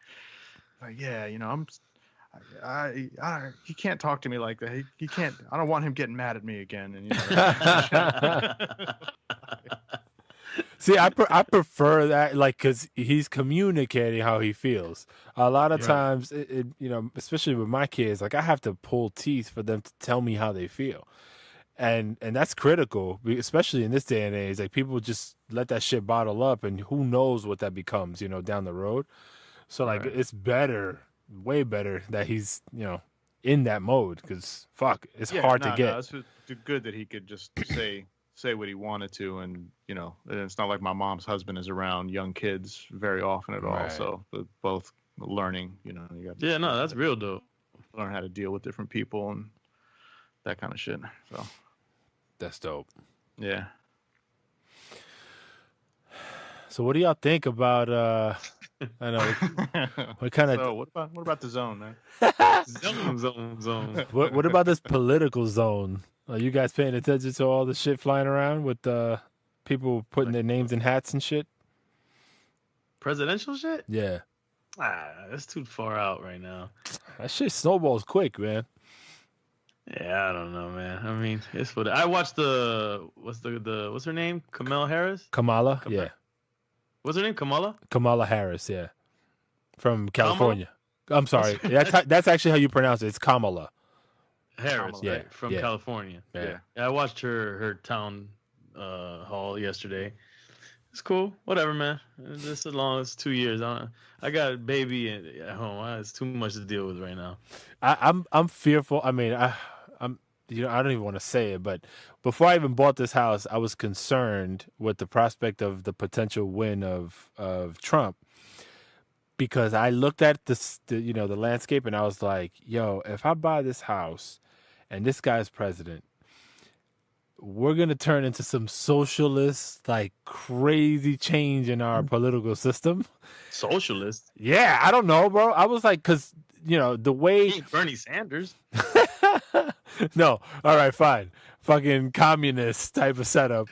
yeah, he can't talk to me like that. He can't. I don't want him getting mad at me again. And See, I prefer that, like, because he's communicating how he feels. A lot of times, especially with my kids, like, I have to pull teeth for them to tell me how they feel, and that's critical, especially in this day and age. Like, people just let that shit bottle up, and who knows what that becomes, down the road. So, like, it's better, way better that he's, in that mode, because fuck, it's hard to get. It's good that he could just say what he wanted to, and it's not like my mom's husband is around young kids very often at all, so they're both learning. You got that's real dope. Learn how to deal with different people and that kind of shit. So that's dope. Yeah. So what do y'all think about I know what kind of. So what about the zone, man? Zone. What about this political zone? Are you guys paying attention to all the shit flying around with people putting their names in hats and shit? Presidential shit? Yeah. That's too far out right now. That shit snowballs quick, man. Yeah, I don't know, man. I mean, it's what I watched. What's her name? Kamala, yeah. What's her name? Kamala Harris, yeah. From California. I'm sorry. That's actually how you pronounce it. It's Kamala Harris, yeah, right? From yeah. California. Yeah. I watched her town hall yesterday. It's cool. Whatever, man. Just as long as 2 years. I got a baby at home. It's too much to deal with right now. I'm fearful. I mean, I'm I don't even want to say it, but before I even bought this house, I was concerned with the prospect of the potential win of Trump, because I looked at the landscape and I was like, yo, if I buy this house and this guy's president, we're going to turn into some socialist, like, crazy change in our political system. Socialist? Yeah, I don't know, bro. I was like, because, the way... He ain't Bernie Sanders. No. All right, fine. Fucking communist type of setup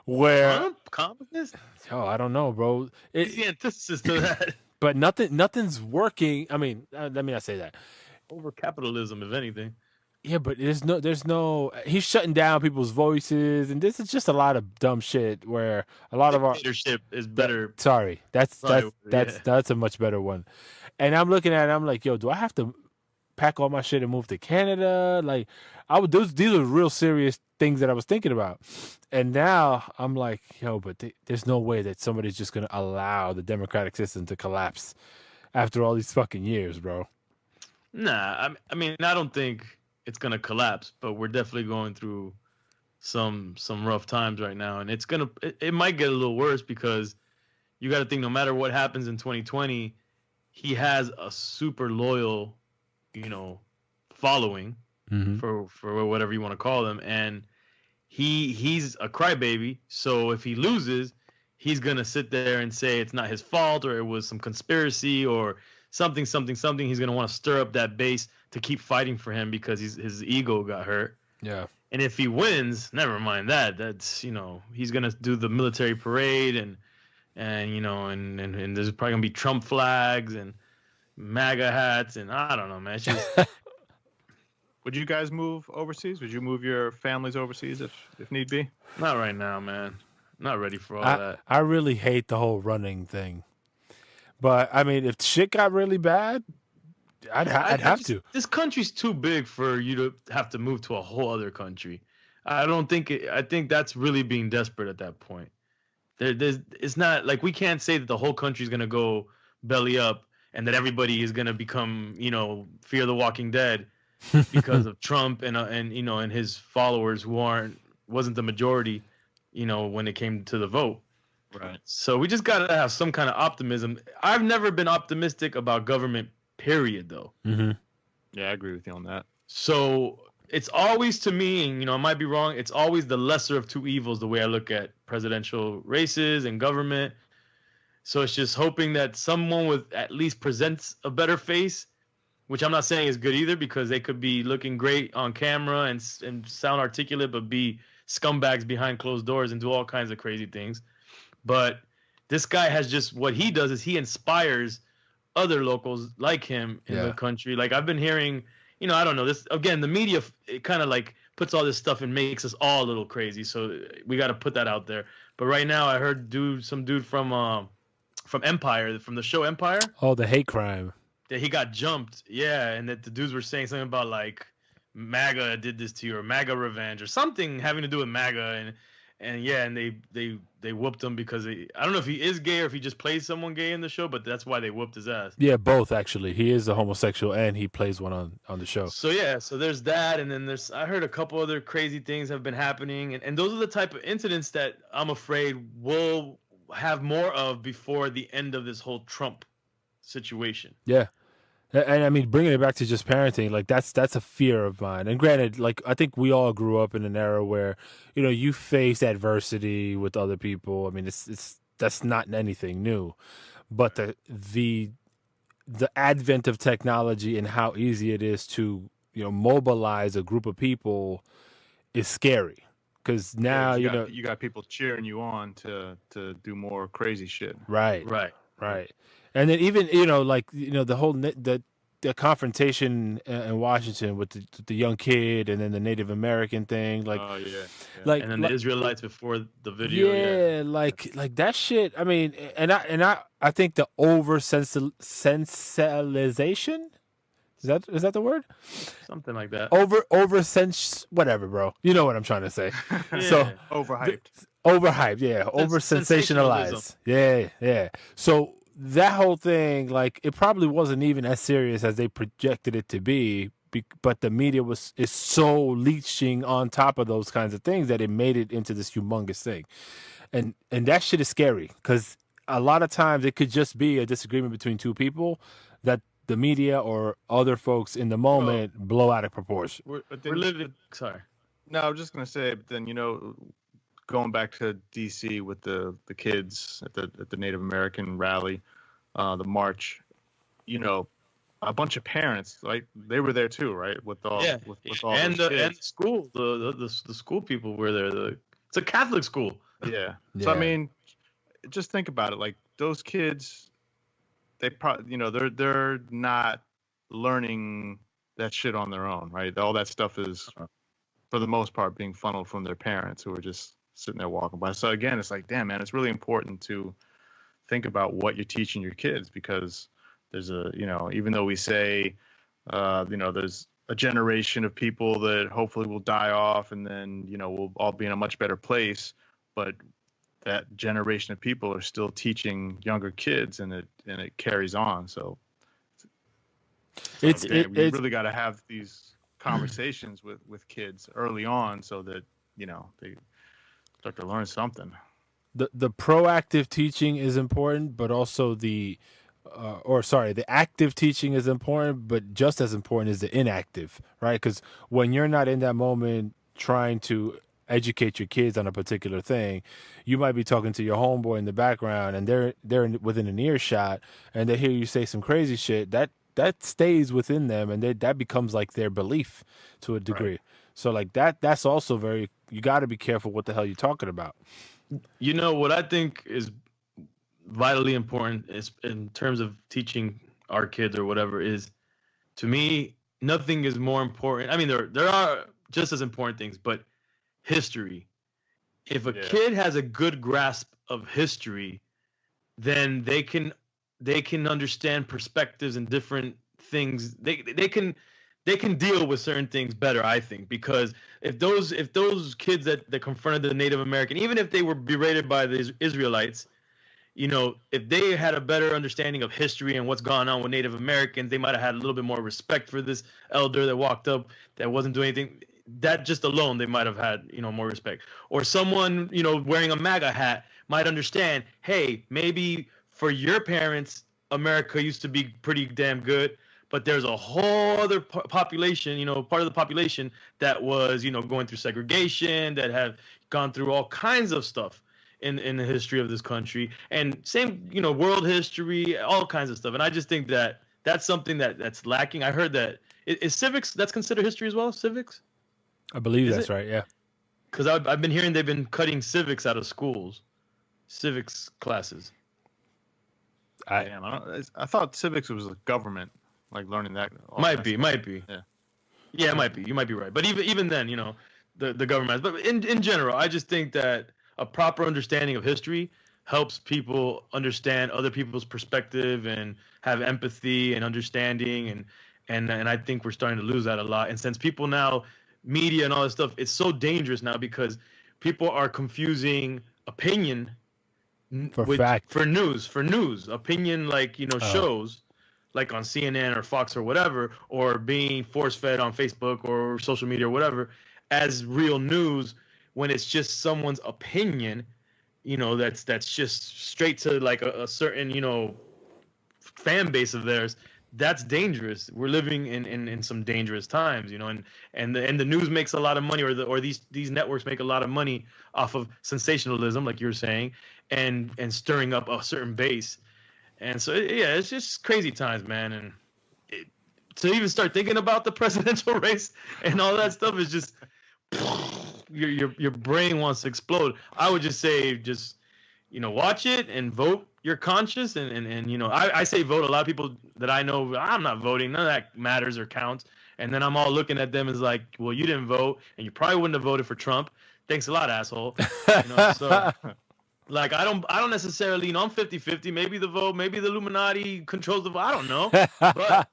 where... Trump? Communist? Oh, I don't know, bro. He's the antithesis to that. But nothing's working. I mean, let me not say that. Over capitalism, if anything. Yeah, but there's no. He's shutting down people's voices, and this is just a lot of dumb shit. Where a lot of our leadership is better. Sorry, that's a much better one. And I'm looking at it, I'm like, yo, do I have to pack all my shit and move to Canada? Like, these are real serious things that I was thinking about. And now I'm like, yo, but there's no way that somebody's just gonna allow the democratic system to collapse after all these fucking years, bro. Nah, I mean, I don't think it's gonna collapse, but we're definitely going through some rough times right now, and it might get a little worse, because you got to think, no matter what happens in 2020, he has a super loyal, following for whatever you want to call them, and he's a crybaby. So if he loses, he's gonna sit there and say it's not his fault, or it was some conspiracy, or something. He's gonna want to stir up that base to keep fighting for him, because his ego got hurt. Yeah. And if he wins, never mind that. That's he's gonna do the military parade and there's probably gonna be Trump flags and MAGA hats, and I don't know, man. It's just... Would you guys move overseas? Would you move your families overseas if need be? Not right now, man. Not ready for all that. I really hate the whole running thing. But I mean, if shit got really bad, I'd have to. This country's too big for you to have to move to a whole other country. I think that's really being desperate at that point. It's not like we can't say that the whole country's gonna go belly up and that everybody is gonna become, Fear the Walking Dead because of Trump and his followers who wasn't the majority, when it came to the vote. Right. So we just gotta have some kind of optimism. I've never been optimistic about government, period, though. Mm-hmm. Yeah, I agree with you on that. So it's always, to me, and I might be wrong, it's always the lesser of two evils, the way I look at presidential races and government. So it's just hoping that someone with at least presents a better face, which I'm not saying is good either, because they could be looking great on camera and sound articulate, but be scumbags behind closed doors and do all kinds of crazy things. But this guy has just, what he does is he inspires other locals like him in the country. Like I've been hearing, I don't know, this again, the media, it kind of like puts all this stuff and makes us all a little crazy. So we got to put that out there. But right now I heard some dude from Empire, from the show Empire. Oh, the hate crime. That he got jumped. Yeah. And that the dudes were saying something about like MAGA did this to you, or MAGA revenge, or something having to do with MAGA. And they whooped him because I don't know if he is gay or if he just plays someone gay in the show, but that's why they whooped his ass. Yeah, both actually. He is a homosexual and he plays one on the show. So so there's that, and then I heard a couple other crazy things have been happening, and those are the type of incidents that I'm afraid we'll have more of before the end of this whole Trump situation. Yeah. And I mean, bringing it back to just parenting, like that's a fear of mine. And granted, like I think we all grew up in an era where, you face adversity with other people. I mean, that's not anything new, but the advent of technology and how easy it is to mobilize a group of people is scary. Because now you got people cheering you on to do more crazy shit. Right. And then even the whole the confrontation in Washington with the young kid and then the Native American thing, like, like and then the Israelites before the video. Yeah, like that shit. I mean, and I think the over sensationalization. Is that the word? Something like that. Whatever, bro. You know what I'm trying to say. Yeah. So overhyped, yeah. Over sensationalized. Yeah. So that whole thing, like, it probably wasn't even as serious as they projected it to be, but the media is so leeching on top of those kinds of things that it made it into this humongous thing. And that shit is scary because a lot of times it could just be a disagreement between two people that the media or other folks in the moment blow out of proportion. We're living. Sorry. No, I was just gonna say, but then going back to DC with the kids at the Native American rally, the march, a bunch of parents, like they were there too, right? With all with all and those the kids. and the school, the school people were there. It's a Catholic school. Yeah. So I mean, just think about it. Like those kids, they probably, they're not learning that shit on their own, right? All that stuff is, for the most part, being funneled from their parents who are just sitting there walking by. So again, it's like, damn, man, it's really important to think about what you're teaching your kids, because there's even though we say, there's a generation of people that hopefully will die off and then, we'll all be in a much better place, but that generation of people are still teaching younger kids, and it carries on. So we really got to have these conversations with kids early on so that they start to learn something. The proactive teaching is important, but also the active teaching is important, but just as important is the inactive, right? Because when you're not in that moment trying to educate your kids on a particular thing, you might be talking to your homeboy in the background, and they're within an earshot, and they hear you say some crazy shit that stays within them, and that becomes like their belief to a degree. Right. So like that's also you got to be careful what the hell you're talking about. What I think is vitally important is, in terms of teaching our kids or whatever, is, to me, nothing is more important. I mean, there are just as important things, but history. If a kid has a good grasp of history, then they can understand perspectives and different things. They can deal with certain things better, I think, because if those kids that confronted the Native American, even if they were berated by the Israelites, if they had a better understanding of history and what's gone on with Native Americans, they might have had a little bit more respect for this elder that walked up that wasn't doing anything. That just alone, they might have had, more respect. Or someone, wearing a MAGA hat might understand, hey, maybe for your parents, America used to be pretty damn good, but there's a whole other population, part of the population that was, going through segregation, that have gone through all kinds of stuff in the history of this country. And same, world history, all kinds of stuff. And I just think that that's something that's lacking. I heard that is civics, that's considered history as well, civics? I believe that's right, yeah. Because I've been hearing they've been cutting civics out of schools, civics classes. Damn, I thought civics was a government, like learning that. Might be. Yeah. Yeah, it might be. You might be right. But even then, the government. But in general, I just think that a proper understanding of history helps people understand other people's perspective and have empathy and understanding, and I think we're starting to lose that a lot. And since people now, media and all this stuff, it's so dangerous now because people are confusing opinion for news, opinion, like shows like on CNN or Fox or whatever, or being force fed on Facebook or social media or whatever as real news, when it's just someone's opinion, that's just straight to like a certain fan base of theirs. That's dangerous. We're living in some dangerous times, and the news makes a lot of money, or these networks make a lot of money off of sensationalism, like you're saying, and stirring up a certain base. And so it's just crazy times, man. And to even start thinking about the presidential race and all that stuff is just your brain wants to explode. I would just say watch it and vote your conscience, and I say vote. A lot of people that I know, I'm not voting, none of that matters or counts. And then I'm all looking at them as like, well, you didn't vote, and you probably wouldn't have voted for Trump. Thanks a lot, asshole. So like I don't necessarily, I'm 50-50. Maybe the vote, maybe the Illuminati controls the vote, I don't know. But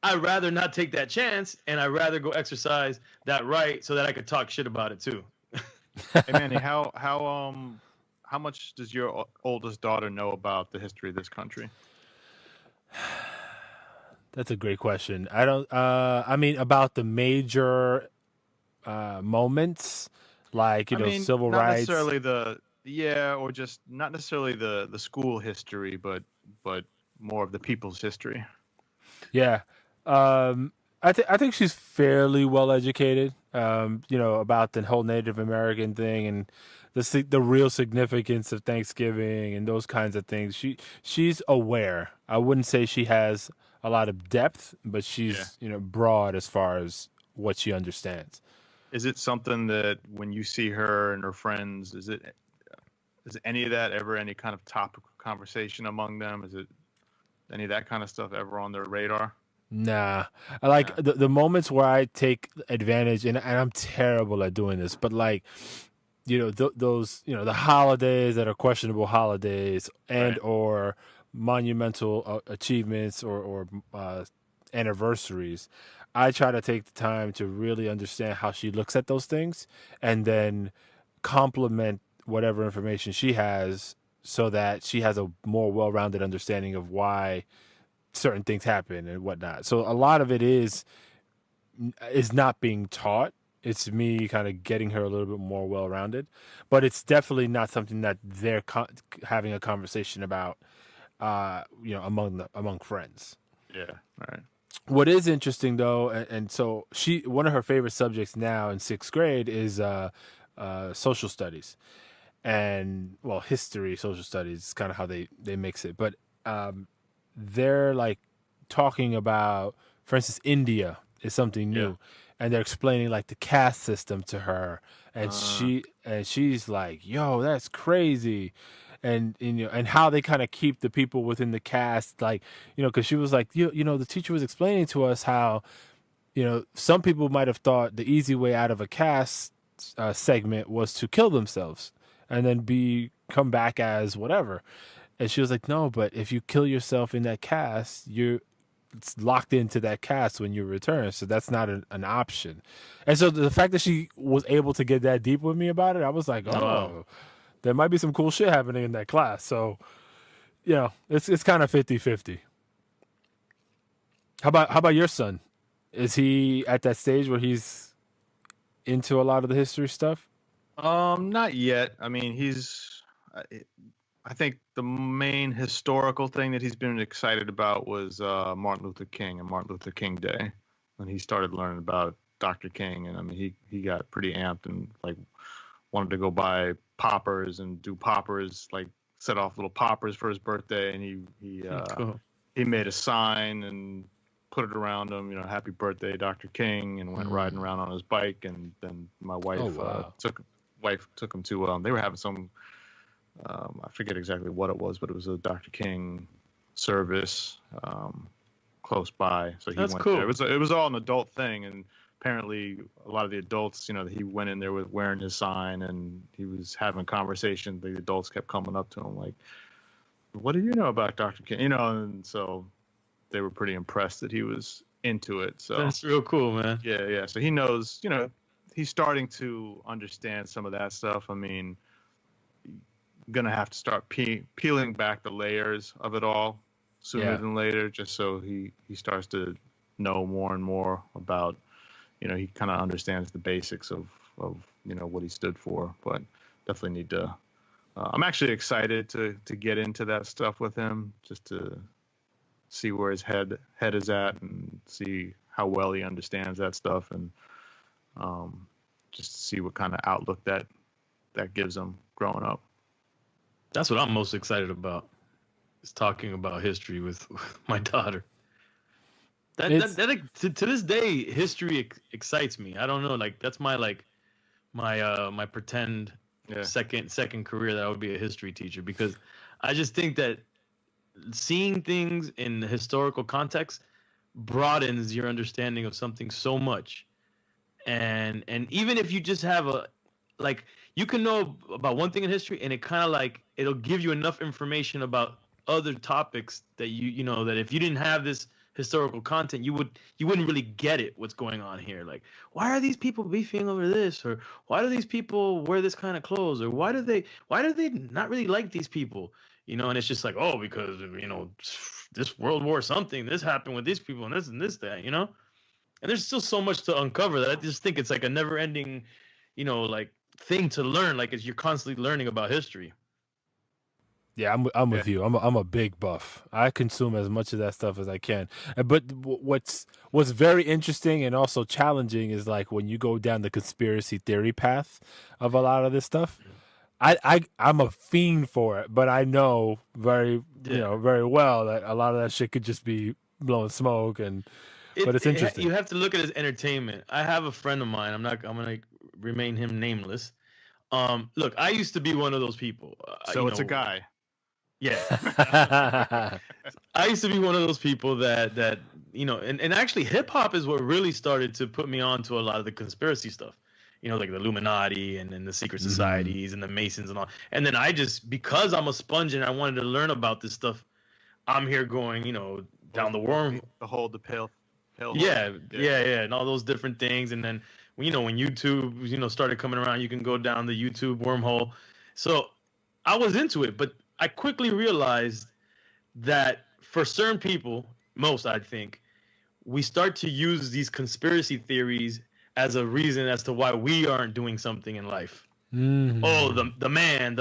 I'd rather not take that chance, and I'd rather go exercise that right so that I could talk shit about it too. Hey Manny, how much does your oldest daughter know about the history of this country? That's a great question. I don't. I mean, about the major moments, like civil not rights. Necessarily or just not necessarily the school history, but more of the people's history. Yeah. I think she's fairly well educated. About the whole Native American thing and the real significance of Thanksgiving and those kinds of things. She's aware. I wouldn't say she has a lot of depth, but she's broad as far as what she understands. Is it something that when you see her and her friends, is any of that ever any kind of topic of conversation among them? Is it any of that kind of stuff ever on their radar? Nah, I like the moments where I take advantage, and I'm terrible at doing this, but like, those, the holidays that are questionable holidays and or monumental achievements or anniversaries, I try to take the time to really understand how she looks at those things and then complement whatever information she has so that she has a more well-rounded understanding of why certain things happen and whatnot. So a lot of it is not being taught. It's me kind of getting her a little bit more well-rounded, but it's definitely not something that they're having a conversation about, among friends. Yeah, right. What is interesting though, and so one of her favorite subjects now in 6th grade is social studies, and history, social studies is kind of how they mix it, but they're like talking about, for instance, India is something new, and they're explaining like the caste system to her, and she's like, "Yo, that's crazy," and and how they kind of keep the people within the caste, like because she was like, the teacher was explaining to us how some people might have thought the easy way out of a caste segment was to kill themselves and then come back as whatever. And she was like, no, but if you kill yourself in that caste, it's locked into that caste when you return. So that's not an option. And so the fact that she was able to get that deep with me about it, I was like, oh, there might be some cool shit happening in that class. So, it's kind of 50-50. How about your son? Is he at that stage where he's into a lot of the history stuff? Not yet. I mean, I think the main historical thing that he's been excited about was Martin Luther King and Martin Luther King Day, when he started learning about Dr. King. And I mean, he got pretty amped and like wanted to go buy poppers and do poppers, like set off little poppers for his birthday. And he made a sign and put it around him, happy birthday, Dr. King, and went riding around on his bike. And then my wife took him to they were having some I forget exactly what it was, but it was a Dr. King service close by, so he That's went cool. there. It was all an adult thing, and apparently a lot of the adults, he went in there with wearing his sign, and he was having conversations. The adults kept coming up to him like, "What do you know about Dr. King?" And so they were pretty impressed that he was into it. So That's real cool, man. yeah. So he knows, he's starting to understand some of that stuff. I mean, gonna have to start peeling back the layers of it all sooner than later, just so he starts to know more and more about, he kind of understands the basics of what he stood for. But definitely need to. I'm actually excited to get into that stuff with him, just to see where his head is at and see how well he understands that stuff, and just to see what kind of outlook that gives him growing up. That's what I'm most excited about, is talking about history with my daughter. That to this day, history excites me. I don't know, like that's my my pretend second career, that I would be a history teacher, because I just think that seeing things in the historical context broadens your understanding of something so much. And even if you just have you can know about one thing in history, and it kind of it'll give you enough information about other topics that you know that if you didn't have this historical content, you wouldn't really get it, what's going on here. Like, why are these people beefing over this, or why do these people wear this kind of clothes, or why do they not really like these people, and it's just like, oh, because this World War something, this happened with these people, and this that, and there's still so much to uncover that I just think it's like a never ending thing to learn, like as you're constantly learning about history. Yeah, I'm with you. I'm a big buff. I consume as much of that stuff as I can. But what's very interesting and also challenging is like when you go down the conspiracy theory path of a lot of this stuff. I'm a fiend for it, but I know very well that a lot of that shit could just be blowing smoke, but it's interesting. You have to look at it as entertainment. I have a friend of mine. I'm gonna remain him nameless. Look, I used to be one of those people. So it's a guy. Yeah. I used to be one of those people that and actually hip hop is what really started to put me on to a lot of the conspiracy stuff. Like the Illuminati and the secret societies and the Masons and all. And then because I'm a sponge and I wanted to learn about this stuff, I'm here going, down the worm. The pale. Yeah, and all those different things. And then, when YouTube, started coming around, you can go down the YouTube wormhole. So I was into it, but I quickly realized that for certain people, most I think, we start to use these conspiracy theories as a reason as to why we aren't doing something in life. Mm-hmm. Oh, the man,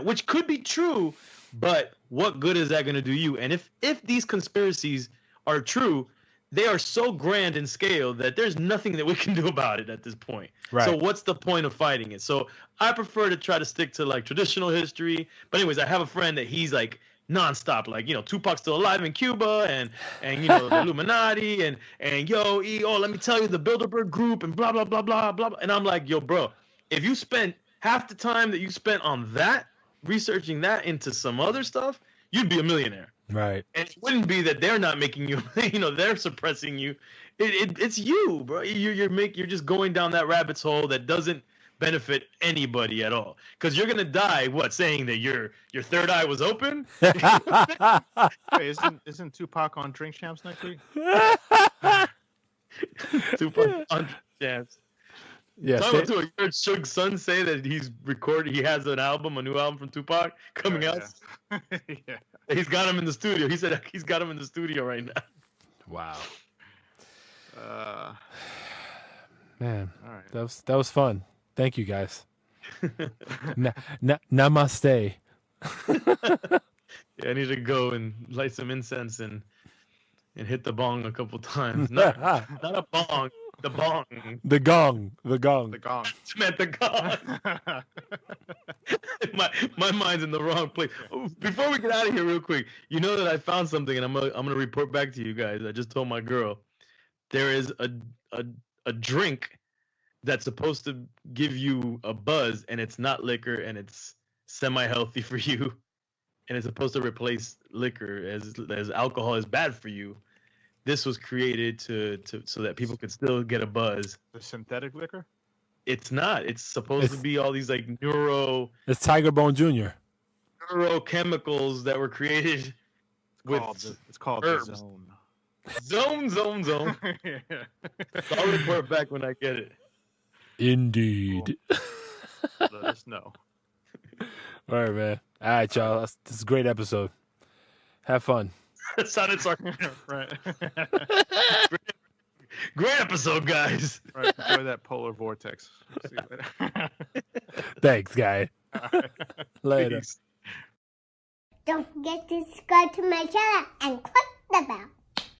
which could be true, but what good is that going to do you? And if these conspiracies are true, they are so grand in scale that there's nothing that we can do about it at this point. Right. So what's the point of fighting it? So I prefer to try to stick to traditional history. But anyways, I have a friend that he's nonstop, Tupac's still alive in Cuba, and the Illuminati, and let me tell you, the Bilderberg group, and blah blah blah blah blah. And I'm like, yo, bro, if you spent half the time that you spent on that, researching that into some other stuff, you'd be a millionaire. Right. And it wouldn't be that they're not making you, they're suppressing you. It's you, bro. You're just going down that rabbit's hole that doesn't benefit anybody at all. Because you're gonna die, saying that your third eye was open? Wait, isn't Tupac on Drink Champs next week? Tupac on Drink Champs. Yeah. Talking about you heard Suge's son say that he has a new album from Tupac coming out. Yeah. He's got him in the studio. He said he's got him in the studio right now. Wow. Man, all right. That was fun. Thank you guys. Namaste. Yeah, I need to go and light some incense and hit the bong a couple times. Not a bong. The bong. The gong. The gong. I meant the gong. my mind's in the wrong place. Before we get out of here real quick, you know that I found something, and I'm gonna report back to you guys. I just told my girl there is a drink that's supposed to give you a buzz, and it's not liquor, and it's semi-healthy for you. and it's supposed to replace liquor as alcohol is bad for you. This was created to so that people could still get a buzz. The synthetic liquor? It's not. It's supposed to be all these like It's Tiger Bone Jr. neurochemicals that were created It's called herbs. the zone. Zone. Yeah. I'll report back when I get it. Indeed. Let us know. All right, man. All right, y'all. This is a great episode. Have fun. That sounded sarcastic. Right. Great episode, guys. Right. Enjoy that polar vortex. See you later. Thanks, guy. Right. Later. Peace. Don't forget to subscribe to my channel and click the bell.